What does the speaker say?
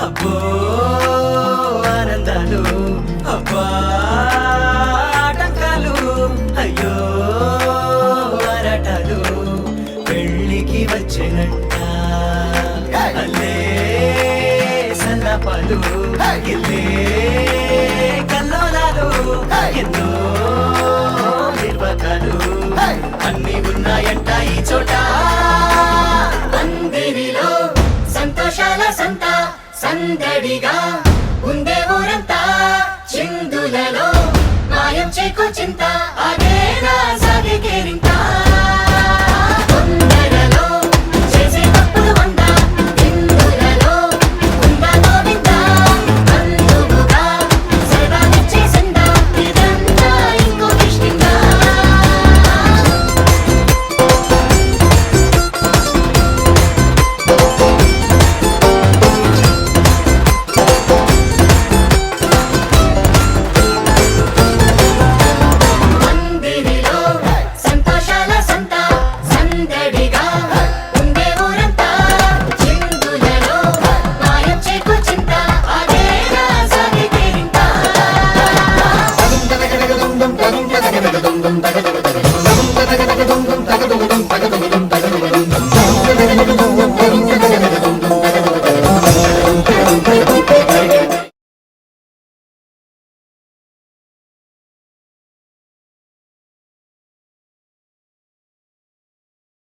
అబ్బో ఆనందాలు అబ్బా ఆటంకాలు అయ్యో ఆరాటాలు పెళ్ళికి వచ్చేనంట అల్లే సన్నాపాలు ఇల్లే కల్లోలాలు ఎన్నో నిర్వాకాలు అన్ని ఉన్నాయంట ఈ చోట అందరిలో సంతోషాల సంత సందడిగా ఉందే ఊరంతా చిందులలో మాయం చేకో చింత అదేనా సాగే కేరింత